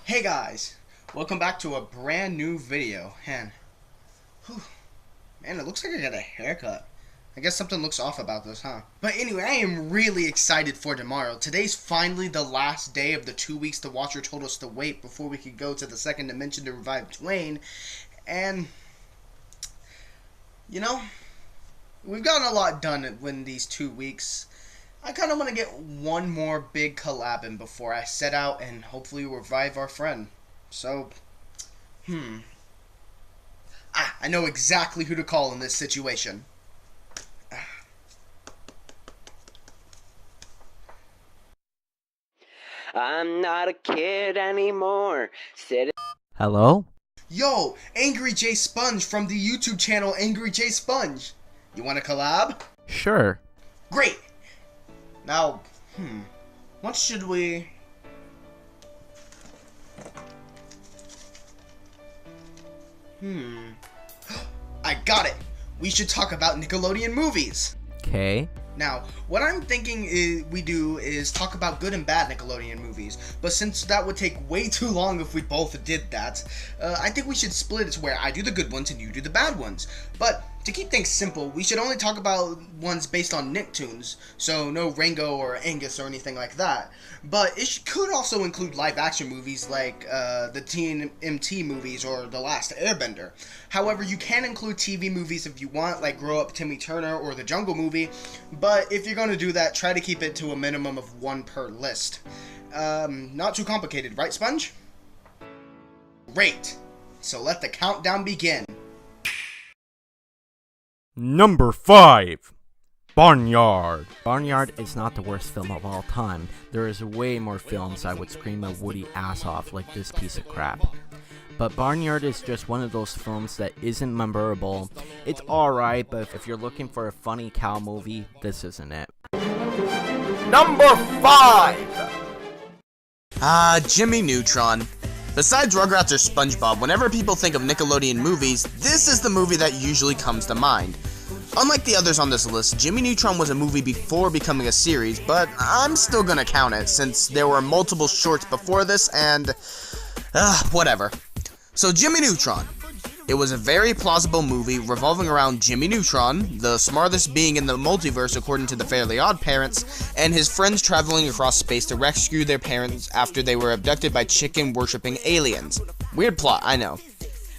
Hey guys, welcome back to a brand new video. Man, it looks like I got a haircut. I guess something looks off about this, huh? But anyway, I am really excited for tomorrow. Today's finally the last day of the 2 weeks the Watcher told us to wait before we could go to the second dimension to revive Dwayne. And, you know, we've gotten a lot done in these 2 weeks. I kind of want to get one more big collab in before I set out and hopefully revive our friend. So, I know exactly who to call in this situation. I'm not a kid anymore. Hello? Yo, Angry J Sponge from the YouTube channel Angry J Sponge. You want to collab? Sure. Great. Now, what should we... I got it. We should talk about Nickelodeon movies. Okay. Now, what I'm thinking we do is talk about good and bad Nickelodeon movies, but since that would take way too long if we both did that, I think we should split it to where I do the good ones and you do the bad ones. But to keep things simple, we should only talk about ones based on Nicktoons, so no Rango or Angus or anything like that. But it could also include live-action movies like the TNMT movies or The Last Airbender. However, you can include TV movies if you want, like Grow Up Timmy Turner or The Jungle Movie, but if you're going to do that, try to keep it to a minimum of one per list. Not too complicated, right, Sponge? Great. So let the countdown begin. Number 5. Barnyard. Barnyard is not the worst film of all time. There is way more films I would scream a Woody ass off like this piece of crap. But Barnyard is just one of those films that isn't memorable. It's alright, but if you're looking for a funny cow movie, this isn't it. Number 5! Jimmy Neutron. Besides Rugrats or SpongeBob, whenever people think of Nickelodeon movies, this is the movie that usually comes to mind. Unlike the others on this list, Jimmy Neutron was a movie before becoming a series, but I'm still gonna count it since there were multiple shorts before this and... whatever. So Jimmy Neutron. It was a very plausible movie revolving around Jimmy Neutron, the smartest being in the multiverse according to the Fairly Odd Parents, and his friends traveling across space to rescue their parents after they were abducted by chicken-worshipping aliens. Weird plot, I know.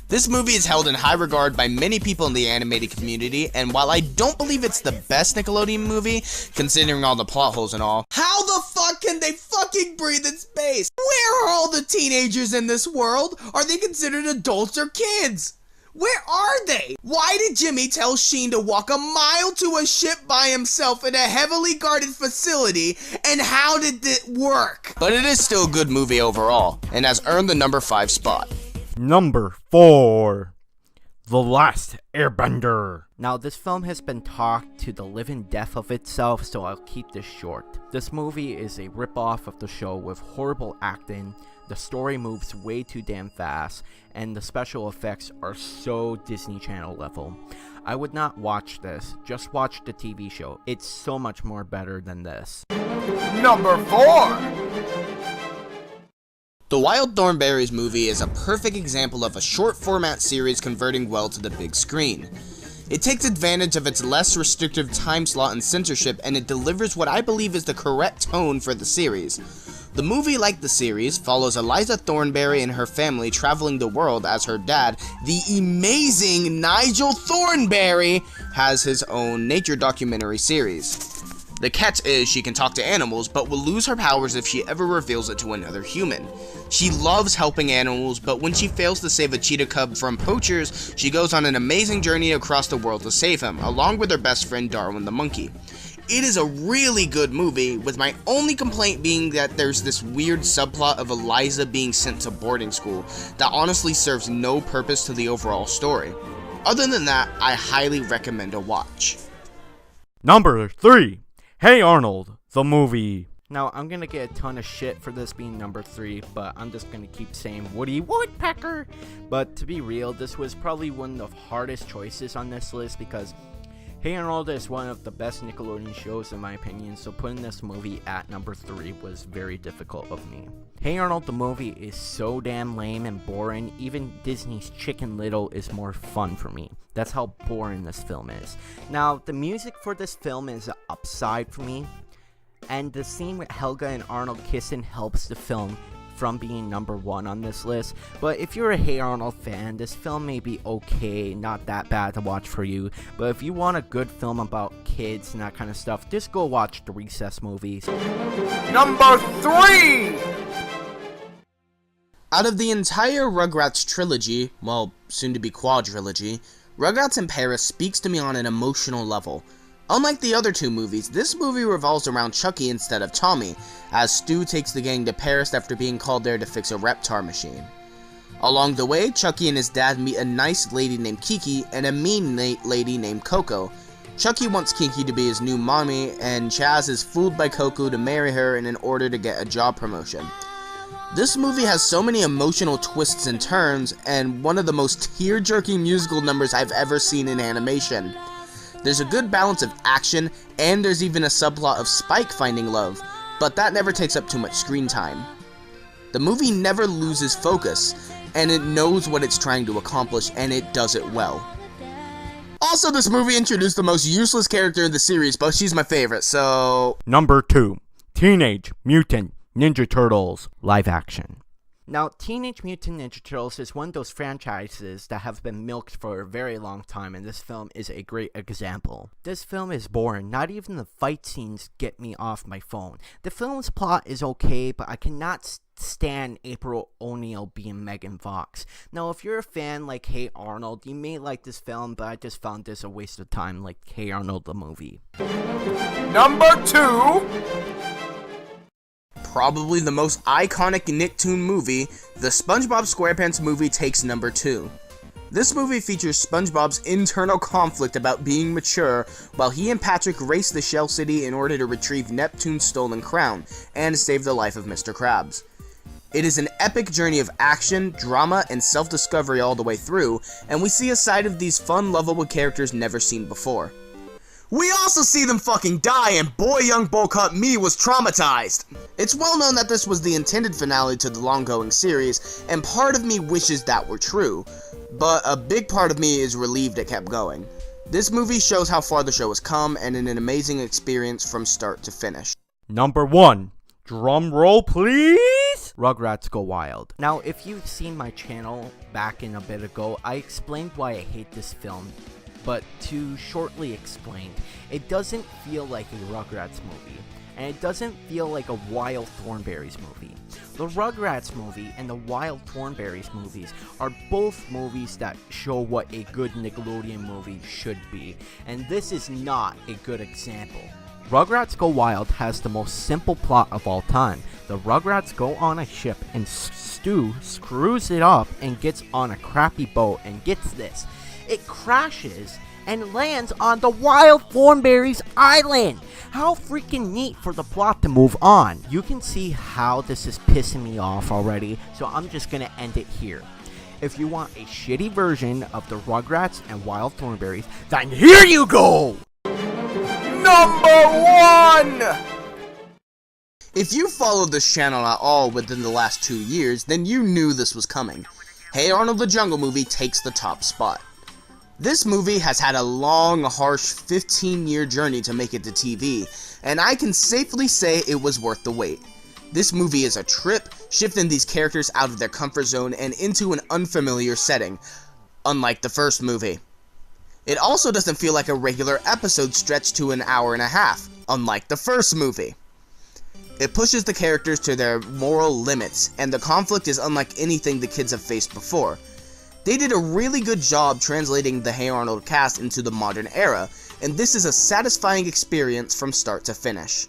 This movie is held in high regard by many people in the animated community, and while I don't believe it's the best Nickelodeon movie, considering all the plot holes and all, how the fuck can they fucking breathe in space? Where are all the teenagers in this world? Are they considered adults or kids? Where are they? Why did Jimmy tell Sheen to walk a mile to a ship by himself in a heavily guarded facility, and how did it work? But it is still a good movie overall, and has earned the number 5 spot. Number 4. The Last Airbender. Now, this film has been talked to the living death of itself, so I'll keep this short. This movie is a ripoff of the show with horrible acting, the story moves way too damn fast, and the special effects are so Disney Channel level. I would not watch this, just watch the TV show. It's so much more better than this. Number 4! The Wild Thornberrys movie is a perfect example of a short format series converting well to the big screen. It takes advantage of its less restrictive time slot and censorship, and it delivers what I believe is the correct tone for the series. The movie, like the series, follows Eliza Thornberry and her family traveling the world as her dad, the amazing Nigel Thornberry, has his own nature documentary series. The catch is she can talk to animals, but will lose her powers if she ever reveals it to another human. She loves helping animals, but when she fails to save a cheetah cub from poachers, she goes on an amazing journey across the world to save him, along with her best friend Darwin the monkey. It is a really good movie, with my only complaint being that there's this weird subplot of Eliza being sent to boarding school that honestly serves no purpose to the overall story. Other than that, I highly recommend a watch. Number 3. Hey Arnold, the movie. Now, I'm gonna get a ton of shit for this being number 3, but I'm just gonna keep saying Woody Woodpecker. But to be real, this was probably one of the hardest choices on this list because Hey Arnold is one of the best Nickelodeon shows in my opinion, so putting this movie at number 3 was very difficult of me. Hey Arnold the movie is so damn lame and boring, even Disney's Chicken Little is more fun for me. That's how boring this film is. Now, the music for this film is an upside for me, and the scene with Helga and Arnold kissing helps the film from being number 1 on this list. But if you're a Hey Arnold fan, this film may be okay, not that bad to watch for you. But if you want a good film about kids and that kind of stuff, just go watch the Recess movies. Number 3! Out of the entire Rugrats trilogy, well, soon to be quadrilogy, Rugrats in Paris speaks to me on an emotional level. Unlike the other 2 movies, this movie revolves around Chucky instead of Tommy, as Stu takes the gang to Paris after being called there to fix a Reptar machine. Along the way, Chucky and his dad meet a nice lady named Kiki and a mean lady named Coco. Chucky wants Kiki to be his new mommy, and Chaz is fooled by Coco to marry her in order to get a job promotion. This movie has so many emotional twists and turns, and one of the most tear-jerking musical numbers I've ever seen in animation. There's a good balance of action, and there's even a subplot of Spike finding love, but that never takes up too much screen time. The movie never loses focus, and it knows what it's trying to accomplish, and it does it well. Also, this movie introduced the most useless character in the series, but she's my favorite, so... Number 2, Teenage Mutant Ninja Turtles live action. Now, Teenage Mutant Ninja Turtles is one of those franchises that have been milked for a very long time, and this film is a great example. This film is boring. Not even the fight scenes get me off my phone. The film's plot is okay, but I cannot stand April O'Neil being Megan Fox. Now, if you're a fan like Hey Arnold, you may like this film, but I just found this a waste of time like Hey Arnold the movie. Number 2! Probably the most iconic Nicktoon movie, the SpongeBob SquarePants movie takes number 2. This movie features SpongeBob's internal conflict about being mature, while he and Patrick race the Shell City in order to retrieve Neptune's stolen crown, and save the life of Mr. Krabs. It is an epic journey of action, drama, and self-discovery all the way through, and we see a side of these fun, lovable characters never seen before. We also see them fucking die, and boy young bowl cut me was traumatized. It's well known that this was the intended finale to the long-going series, and part of me wishes that were true, but a big part of me is relieved it kept going. This movie shows how far the show has come, and an amazing experience from start to finish. Number 1, drum roll please! Rugrats Go Wild. Now, if you've seen my channel back in a bit ago, I explained why I hate this film. But to shortly explain, it doesn't feel like a Rugrats movie, and it doesn't feel like a Wild Thornberrys movie. The Rugrats movie and the Wild Thornberrys movies are both movies that show what a good Nickelodeon movie should be, and this is not a good example. Rugrats Go Wild has the most simple plot of all time. The Rugrats go on a ship and Stu screws it up and gets on a crappy boat, and gets this. It crashes and lands on the Wild Thornberrys Island. How freaking neat for the plot to move on. You can see how this is pissing me off already, so I'm just gonna end it here. If you want a shitty version of the Rugrats and Wild Thornberrys, then here you go! Number 1! If you followed this channel at all within the last 2 years, then you knew this was coming. Hey Arnold the Jungle movie takes the top spot. This movie has had a long, harsh 15-year journey to make it to TV, and I can safely say it was worth the wait. This movie is a trip, shifting these characters out of their comfort zone and into an unfamiliar setting, unlike the first movie. It also doesn't feel like a regular episode stretched to an hour and a half, unlike the first movie. It pushes the characters to their moral limits, and the conflict is unlike anything the kids have faced before. They did a really good job translating the Hey Arnold cast into the modern era, and this is a satisfying experience from start to finish.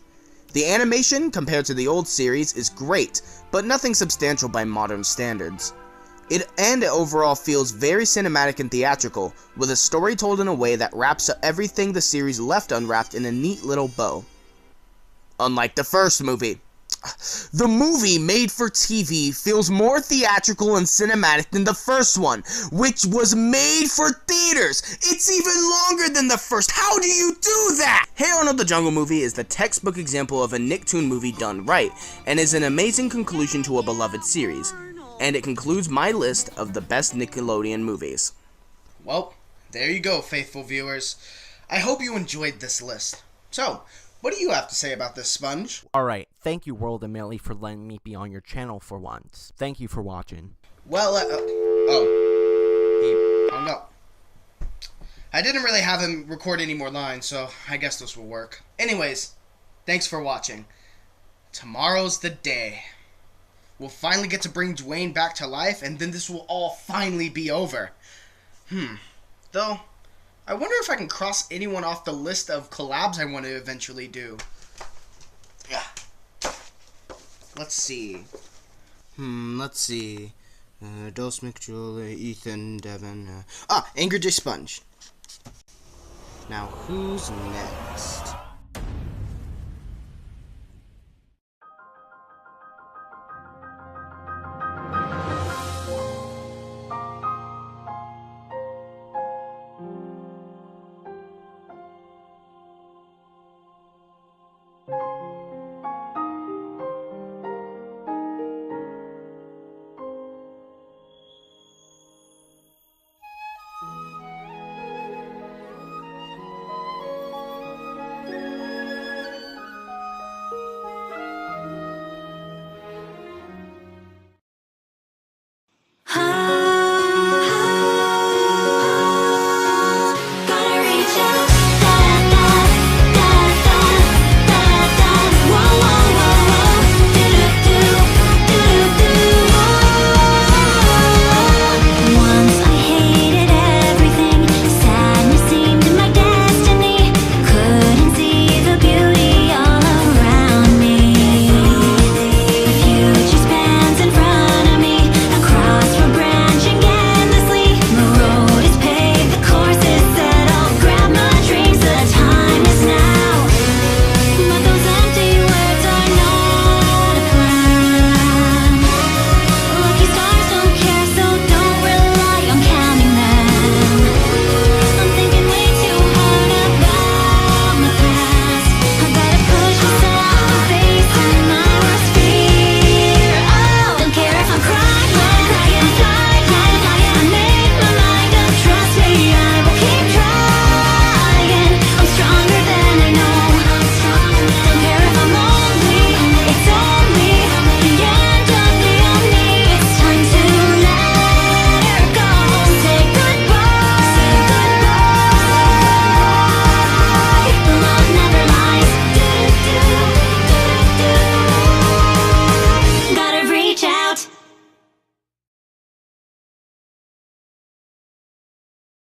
The animation, compared to the old series, is great, but nothing substantial by modern standards. It overall feels very cinematic and theatrical, with a story told in a way that wraps up everything the series left unwrapped in a neat little bow. Unlike the first movie. The movie made for TV feels more theatrical and cinematic than the first one, which was made for theaters. It's even longer than the first. How do you do that? Hey Arnold, the Jungle Movie is the textbook example of a Nicktoon movie done right, and is an amazing conclusion to a beloved series. And it concludes my list of the best Nickelodeon movies. Well, there you go, faithful viewers. I hope you enjoyed this list. So, what do you have to say about this, Sponge? Alright, thank you World and Meli for letting me be on your channel for once. Thank you for watching. Well, he hung up. I didn't really have him record any more lines, so I guess this will work. Anyways, thanks for watching. Tomorrow's the day. We'll finally get to bring Dwayne back to life, and then this will all finally be over. Though, I wonder if I can cross anyone off the list of collabs I want to eventually do. Yeah. Let's see. Let's see. Dos McJewel, Ethan, Devin. Angry J Sponge. Now, who's next?